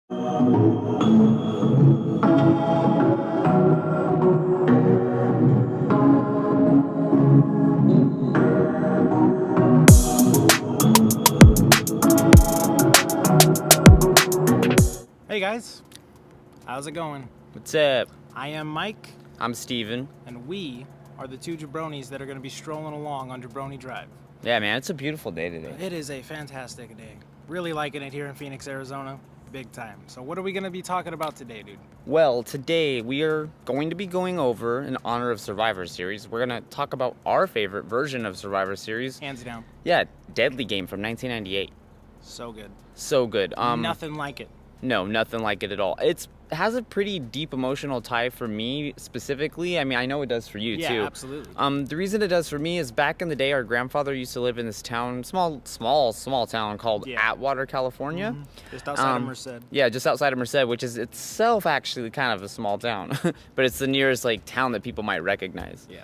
Hey guys, how's it going? What's up? I am Mike, I'm Steven. and we are the two jabronis that are going to be strolling along on Jabroni Drive. Yeah, man, it's a beautiful day today. It is a fantastic day. Really liking it here in Phoenix, Arizona. Big time. So what are we going to be talking about today, dude? Well, today we are going to be going over, in honor of Survivor Series, we're going to talk about our favorite version of Survivor Series. Hands down. Yeah, Deadly Game from 1998. So good. So good. Nothing like it. No, nothing like it at all. It has a pretty deep emotional tie for me specifically. I mean, I know it does for you too. Yeah, absolutely. The reason it does for me is back in the day, our grandfather used to live in this town, small town called Atwater, California. Mm-hmm. Just outside of Merced. Yeah, just outside of Merced, which is itself actually kind of a small town, but it's the nearest like town that people might recognize. Yeah.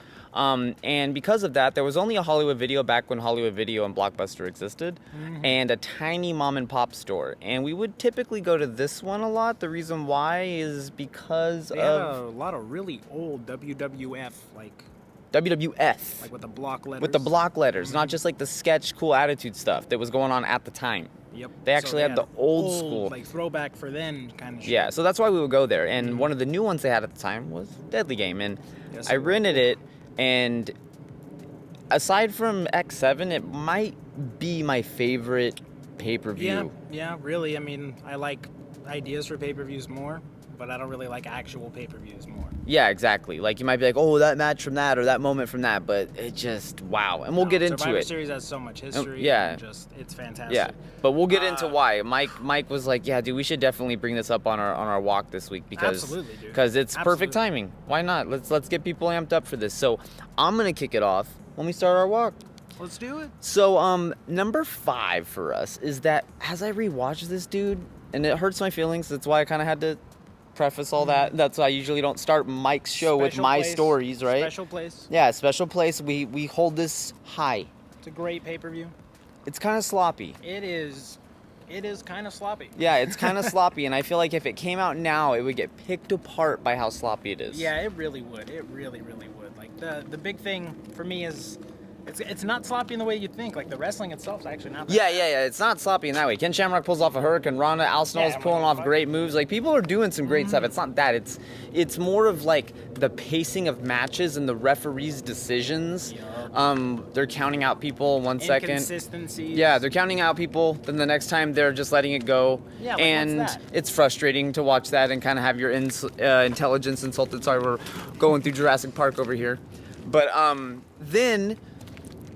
And because of that, there was only a Hollywood Video back when Hollywood Video and Blockbuster existed, and a tiny mom and pop store. And we would typically go to this one a lot. The reason why is because They had a lot of really old WWF, like WWF. with the block letters. With the block letters, not just like the sketch, cool attitude stuff that was going on at the time. Yep. They actually had the old school. like throwback for then kind of shit. Yeah, so that's why we would go there. And one of the new ones they had at the time was Deadly Game. And Yes, I it rented it, and aside from X7, it might be my favorite pay-per-view. Yeah, really. I mean, I like ideas for pay-per-views more, but I don't really like actual pay-per-views more. Yeah, exactly. Like, you might be like, oh, that match from that or that moment from that, but it just, wow. And we'll get into Survivor it. Series has so much history. yeah. And it's fantastic. Yeah, but we'll get into why. Mike was like, yeah, dude, we should definitely bring this up on our walk this week because Absolutely, dude. it's perfect timing. Why not? Let's get people amped up for this. So I'm gonna kick it off when we start our walk. Let's do it. So number 5 for us is that as I rewatch this, dude, and it hurts my feelings. That's why I kind of had to preface all that. That's why I usually don't start Mike's show with my stories, right? Special place. Yeah, special place. We hold this high. It's a great pay-per-view. It's kind of sloppy. It is kind of sloppy. Yeah, it's kind of sloppy, and I feel like if it came out now, it would get picked apart by how sloppy it is. Yeah, it really would. It really, really would. Like the big thing for me is it's not sloppy in the way you think. Like the wrestling itself is actually not. Yeah. It's not sloppy in that way. Ken Shamrock pulls off a Hurricane Rana. Al Snow's pulling off great moves. Like people are doing some great stuff. It's not that. It's more of like the pacing of matches and the referees' decisions. They're counting out people 1 second. Inconsistencies. Yeah, they're counting out people. Then the next time they're just letting it go. Yeah, like, and what's that? it's frustrating to watch that and kind of have your intelligence insulted. Sorry, we're going through Jurassic Park over here. But then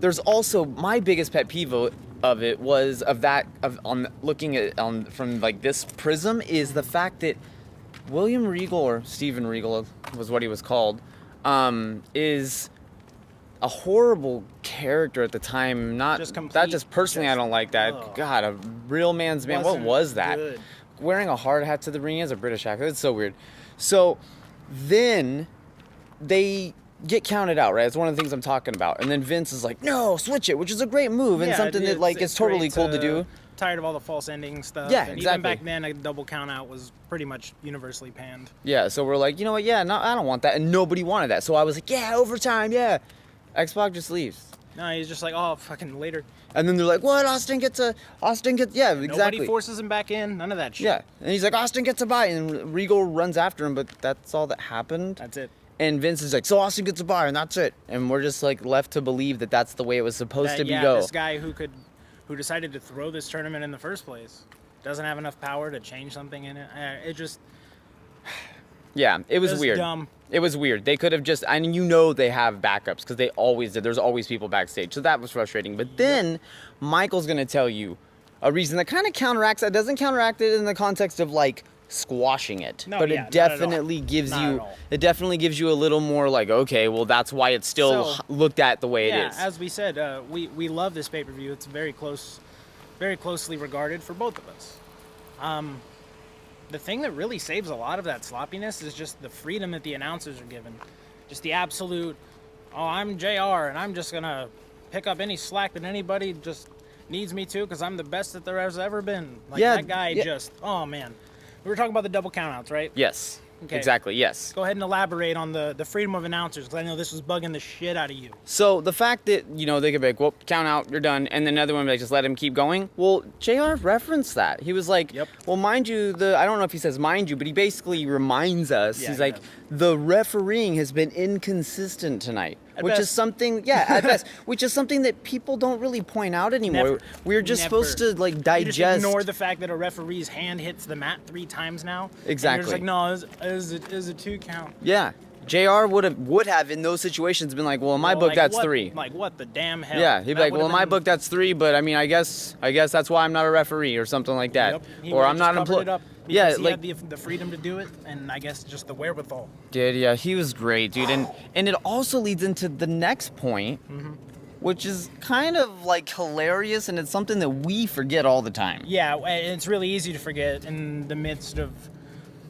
there's also my biggest pet peeve of it was looking at from like this prism is the fact that William Regal, or Steven Regal was what he was called, is a horrible character at the time. Just personally, I don't like that. Ugh. God, a real man's man. What was that? Good. Wearing a hard hat to the ring as a British actor. It's so weird. So then they get counted out, right? It's one of the things I'm talking about. And then Vince is like, no, switch it, which is a great move and something that like is totally great, cool to do. Tired of all the false ending stuff. Yeah, and exactly. Even back then, a double count out was pretty much universally panned. Yeah, so we're like, you know what? Yeah, no, I don't want that. And nobody wanted that. So I was like, yeah, overtime, yeah. X-Pac just leaves. No, he's just like, oh, fucking later. And then they're like, what? Austin gets, yeah, exactly. Nobody forces him back in. None of that shit. Yeah, and he's like, Austin gets a bye. And Regal runs after him, but that's all that happened. That's it. And Vince is like, so Austin gets a bye, and that's it. And we're just like left to believe that that's the way it was supposed to go. This guy who decided to throw this tournament in the first place doesn't have enough power to change something in it. It just... Yeah, it was weird. Dumb. It was weird. They could have just, I mean, you know they have backups because they always did. There's always people backstage. So that was frustrating. But then Michael's going to tell you a reason that kind of counteracts that. Doesn't counteract it in the context of like squashing it. No, but yeah, it definitely gives you, it definitely gives you a little more like, okay, well, that's why it's still looked at the way it is. Yeah, as we said, we love this pay-per-view. It's very closely regarded for both of us. The thing that really saves a lot of that sloppiness is just the freedom that the announcers are given. Just the absolute, oh, I'm JR, and I'm just going to pick up any slack that anybody just needs me to because I'm the best that there has ever been. Like, that guy just, oh, man. We were talking about the double countouts, right? Yes. Okay. Exactly. Yes. Go ahead and elaborate on the freedom of announcers, because I know this was bugging the shit out of you. So the fact that, you know, they could be like, well, count out, you're done, and then another one, like, just let him keep going. Well, JR referenced that. He was like, Yep. well, mind you, I don't know if he says mind you, but he basically reminds us, Yeah, he's he like, does. the refereeing has been inconsistent tonight. At Which is best. something, yeah, at best, which is something that people don't really point out anymore. Never. We're just Never. supposed to, like, You digest. just ignore the fact that a referee's hand hits the mat 3 times now. Exactly. And you're just like, no, it was a 2 count. Yeah. JR would have in those situations been like, well, in my Well, book, like, that's what, 3. Like, what the damn hell? Yeah, he'd be That like, well, in would've my been- book, that's 3, but I mean, I guess that's why I'm not a referee or something like that. Yep. He Or would've I'm just not covered employed. it up Yeah, because he like, had the freedom to do it, and I guess just the wherewithal. dude, yeah, he was great, dude. And it also leads into the next point, which is kind of like hilarious, and it's something that we forget all the time. Yeah, and it's really easy to forget in the midst of,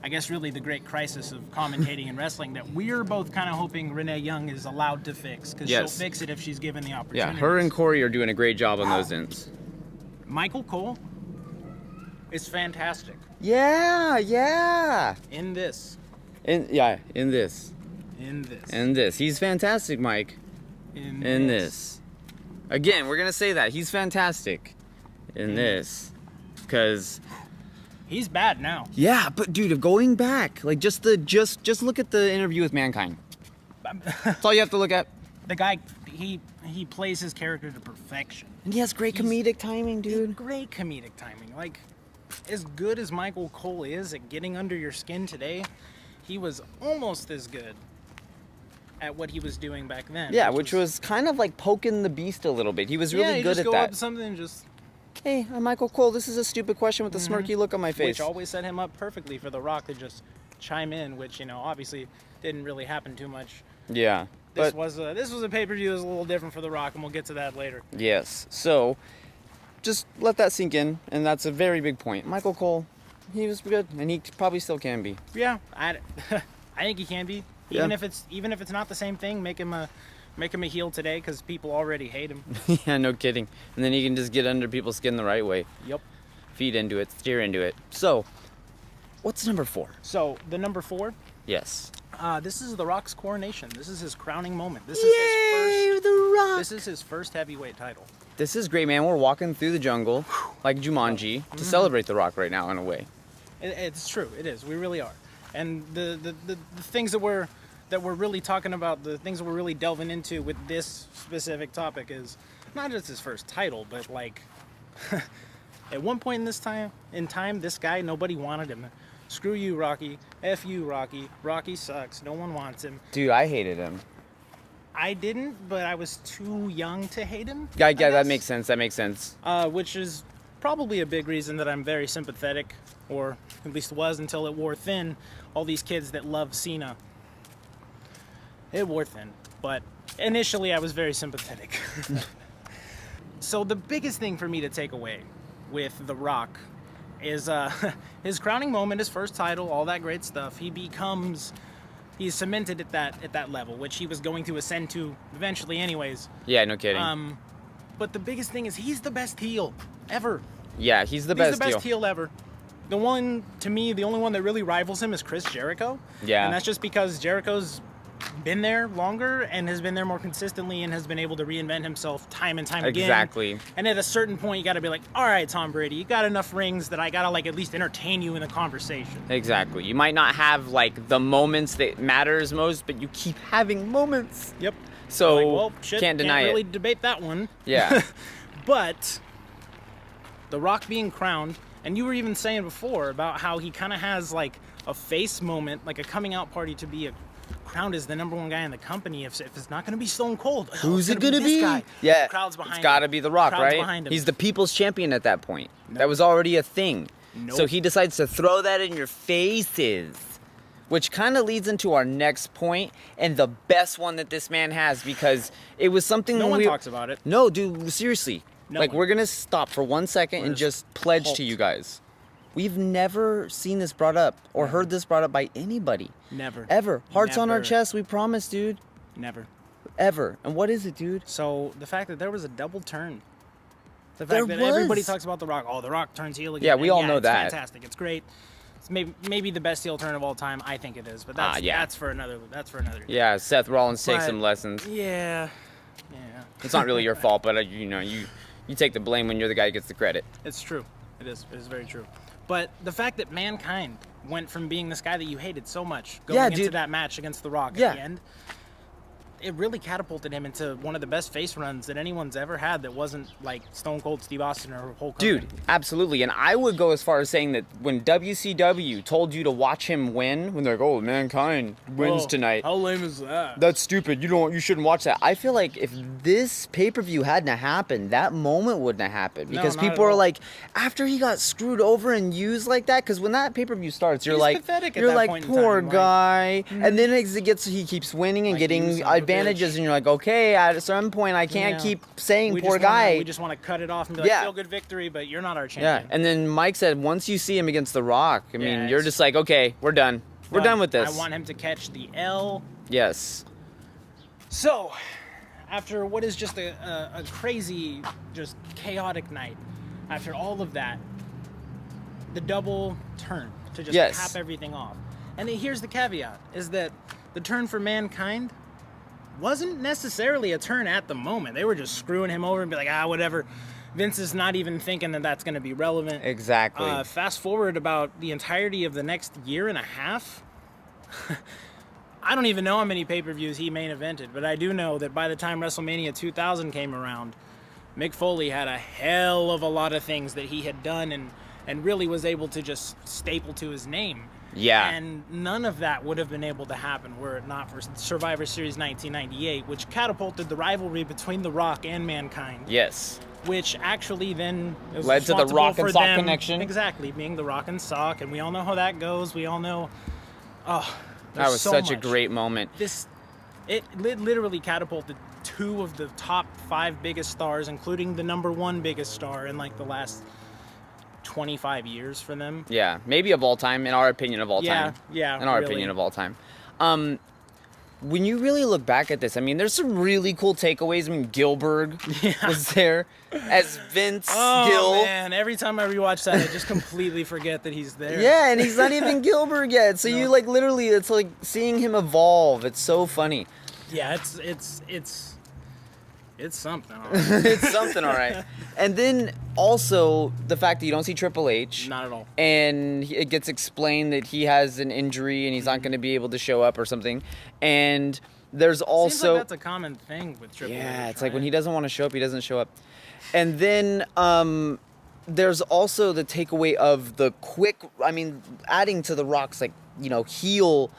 I guess, really the great crisis of commentating and wrestling that we're both kind of hoping Renee Young is allowed to fix, because Yes. she'll fix it if she's given the Yeah, opportunity. her and Corey are doing a great job on those ends. Michael Cole is fantastic Yeah. in this. In this. He's fantastic, Mike. In this. Again, we're gonna say that. He's fantastic in this. Because He's bad now. yeah, but dude, going back, like just look at the interview with Mankind. That's all you have to look at. The guy, he plays his character to perfection. And he has great comedic timing, dude. Great comedic timing. Like, as good as Michael Cole is at getting under your skin today, he was almost as good at what he was doing back then. Yeah, which was kind of like poking the beast a little bit. He was really you good just at go up that. to something and just, Hey, I'm Michael Cole. This is a stupid question with a smirky look on my face. which always set him up perfectly for The Rock to just chime in, which, you know, obviously didn't really happen too much. Yeah, This but was a pay-per-view that was a little different for The Rock, and we'll get to that later. yes. So just let that sink in, and that's a very big point. Michael Cole, he was good, and he probably still can be. Yeah, I think he can be. Yeah. Even if it's not the same thing, make him a heel today, because people already hate him. Yeah, no kidding. And then he can just get under people's skin the right way. Yep. Feed into it, steer into it. So, what's number 4? So the number 4, Yes. this is The Rock's coronation. This is his crowning moment. This Yay, The Rock! This is his first heavyweight title. This is great, man. We're walking through the jungle like Jumanji to celebrate The Rock right now in a way. It's true. It is. We really are. And the things that we're really talking about, the things that we're really delving into with this specific topic is not just his first title, but like at one point in time, this guy, nobody wanted him. Screw you, Rocky. F you, Rocky. Rocky sucks. No one wants him. Dude, I hated him. I didn't, but I was too young to hate him. Yeah, I that guess. makes sense. That makes sense. Which is probably a big reason that I'm very sympathetic, or at least was until it wore thin. All these kids that love Cena. It wore thin, but initially I was very sympathetic. So the biggest thing for me to take away with The Rock is his crowning moment, his first title, all that great stuff. He's cemented at that level, which he was going to ascend to eventually anyways. Yeah, no kidding. But the biggest thing is he's the best heel ever. Yeah, he's the best deal. heel ever. The only one that really rivals him is Chris Jericho. Yeah. And that's just because Jericho's been there longer and has been there more consistently and has been able to reinvent himself time and time again. Exactly. And at a certain point, you got to be like, all right, Tom Brady, you got enough rings that I got to like at least entertain you in the conversation. Exactly. You might not have like the moments that matters most, but you keep having moments. Yep. So Like, well, shit, can't deny really it. debate that one. Yeah. But The Rock being crowned, and you were even saying before about how he kind of has like a face moment, like a coming out party to be crowned as the number 1 guy in the company. If it's not going to be Stone Cold, Who's it's it gonna this be? guy. Yeah, The crowd's behind it's got to him. be The Rock, Crowd's right? behind him. He's the people's champion at that point. That was already a thing. So Nope. he decides to throw that in your faces, which kind of leads into our next point and the best one that this man has, because it was something No when one we talks about it. No, dude, seriously. No like one. we're gonna stop for 1 second and Just just pledge halt. to you guys. We've never seen this brought up or heard this brought up by anybody. Never. Ever. Hearts on our Never. chest, we promise, dude. Never. Ever. And what is it, dude? So the fact that there was a double turn. The There fact that everybody was. talks about The Rock. Oh, The Rock turns heel again. Yeah, we And all know it's that. Fantastic. It's great. It's maybe the best heel turn of all time. I think it is, but that's for another. Yeah, Seth Rollins takes But- some lessons. Yeah. It's not really your fault, but you take the blame when you're the guy who gets the credit. It's true. It is. It is very true. But the fact that Mankind went from being this guy that you hated so much going into that match against The Rock at the end, it really catapulted him into one of the best face runs that anyone's ever had that wasn't like Stone Cold Steve Austin or Hulk Hogan. Dude, absolutely. And I would go as far as saying that when WCW told you to watch him win, when they're like, oh, Mankind wins tonight. How lame is that? That's stupid. You shouldn't watch that. I feel like if this pay-per-view hadn't happened, that moment wouldn't have happened. Because people are like, after he got screwed over and used like that, because when that pay-per-view starts, you're like, poor guy. And then he keeps winning and getting advantages, and you're like, okay, at a certain point, I can't keep saying poor guy. We just want to cut it off and be like, feel good victory, but you're not our champion. Yeah, and then Mike said once you see him against The Rock, I mean, you're just like, okay, we're done. We're done with this. I want him to catch the L. Yes. So, after what is just a crazy, just chaotic night, after all of that, the double turn to just cap everything off. And here's the caveat, is that the turn for Mankind wasn't necessarily a turn at the moment. They were just screwing him over and be like, whatever. Vince is not even thinking that that's going to be relevant. Exactly. Fast forward about the entirety of the next year and a half. I don't even know how many pay-per-views he main evented, but I do know that by the time WrestleMania 2000 came around, Mick Foley had a hell of a lot of things that he had done and really was able to just staple to his name. Yeah. And none of that would have been able to happen were it not for Survivor Series 1998, which catapulted the rivalry between The Rock and Mankind. Yes. Which actually then led to the Rock and Sock connection. Exactly, being the Rock and Sock, and we all know how that goes. We all know. Oh, that was such a great moment. It literally catapulted two of the top 5 biggest stars, including the number 1 biggest star in like the last 25 years for them. Yeah, maybe of all time, in our opinion of all time. Yeah, in our opinion of all time. When you really look back at this, I mean, there's some really cool takeaways. I mean, Gilbert was there as Vince Gill. Oh, man, every time I rewatch that, I just completely forget that he's there. Yeah, and he's not even Gilbert yet. So you like literally, it's like seeing him evolve. It's so funny. Yeah, it's something. All right. It's something, all right. And then also the fact that you don't see Triple H. Not at all. And it gets explained that he has an injury and he's not going to be able to show up or something. And there's also... Seems like that's a common thing with Triple H. Yeah, it's like when he doesn't want to show up, he doesn't show up. And then there's also the takeaway of the quick... I mean, adding to The Rock's, like, heel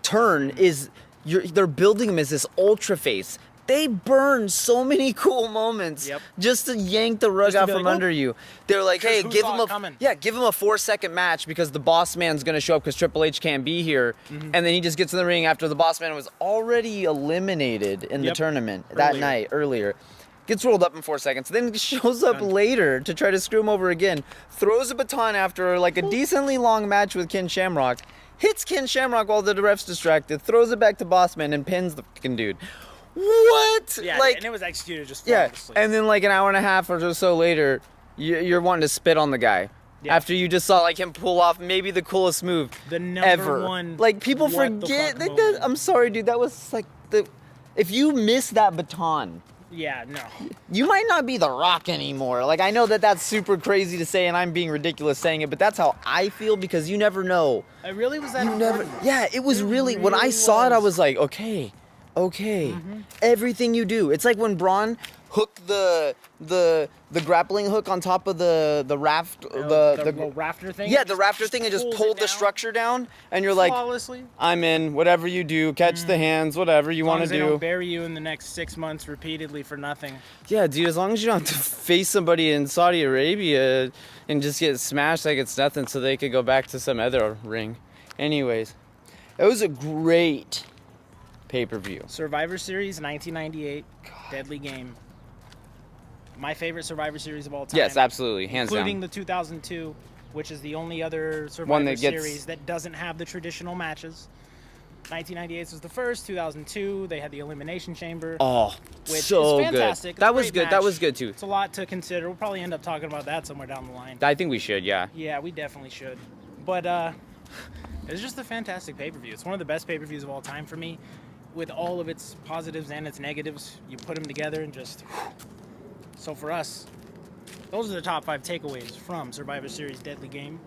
turn is... They're building him as this ultra face. They burn so many cool moments just to yank the rug out from under you. They're like, hey, give him a 4-second match because the boss man's going to show up because Triple H can't be here. And then he just gets in the ring after the boss man was already eliminated in the tournament that night earlier. Gets rolled up in 4 seconds, then shows up later to try to screw him over again. Throws a baton after like a decently long match with Ken Shamrock. Hits Ken Shamrock while the ref's distracted. Throws it back to Bossman and pins the fucking dude. What? Yeah, like, and it was executed just flawlessly. And then like an hour and a half or so later, you're wanting to spit on the guy. Yeah. After you just saw like him pull off maybe the coolest move the number ever. One. Like people forget. I'm sorry, dude. That was like if you miss that baton. Yeah, no. You might not be The Rock anymore. Like I know that's super crazy to say, and I'm being ridiculous saying it, but that's how I feel because you never know. It really was that. Yeah, it was really. When I saw it, I was like, okay. Everything you do. It's like when Braun hooked the grappling hook on top of the raft, the rafter thing. Yeah, the rafter thing, and just pulled the structure down, and you're flawlessly. Like, I'm in. Whatever you do, catch the hands, whatever you want to do. They don't bury you in the next 6 months repeatedly for nothing. Yeah, dude. As long as you don't have to face somebody in Saudi Arabia and just get smashed like it's nothing, so they could go back to some other ring. Anyways, it was a great pay-per-view. Survivor Series 1998, Deadly Game. My favorite Survivor Series of all time. Yes, absolutely, hands down. Including the 2002, which is the only other Survivor Series that doesn't have the traditional matches. 1998 was the first. 2002, they had the Elimination Chamber. Oh, which so is fantastic. Good. That was good. Match. That was good too. It's a lot to consider. We'll probably end up talking about that somewhere down the line. I think we should, yeah. Yeah, we definitely should. But it's just a fantastic pay-per-view. It's one of the best pay-per-views of all time for me, with all of its positives and its negatives. You put them together and just... So for us, those are the top 5 takeaways from Survivor Series Deadly Game.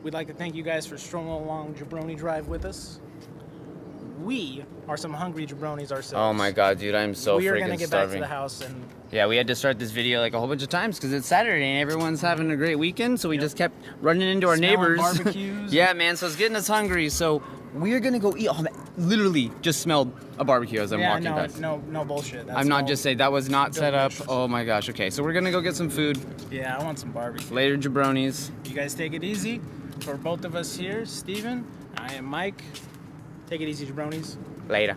We'd like to thank you guys for strolling along Jabroni Drive with us. We are some hungry jabronis ourselves. Oh my god, dude, I'm so We are freaking gonna get starving. back to the house and Yeah, we had to start this video like a whole bunch of times because it's Saturday and everyone's having a great weekend. So we just kept running into our Smelling neighbors. barbecues. Yeah, man. So it's getting us hungry. So we're gonna go eat. Oh, man, literally just smelled a barbecue as I'm walking past. no bullshit. That's I'm not all just saying that was not set up. delicious. Oh my gosh. Okay, so we're gonna go get some food Yeah, I want some barbecue. later. Jabronis. You guys take it easy. For both of us here, Steven, I am Mike. Take it easy, jabronis. Later.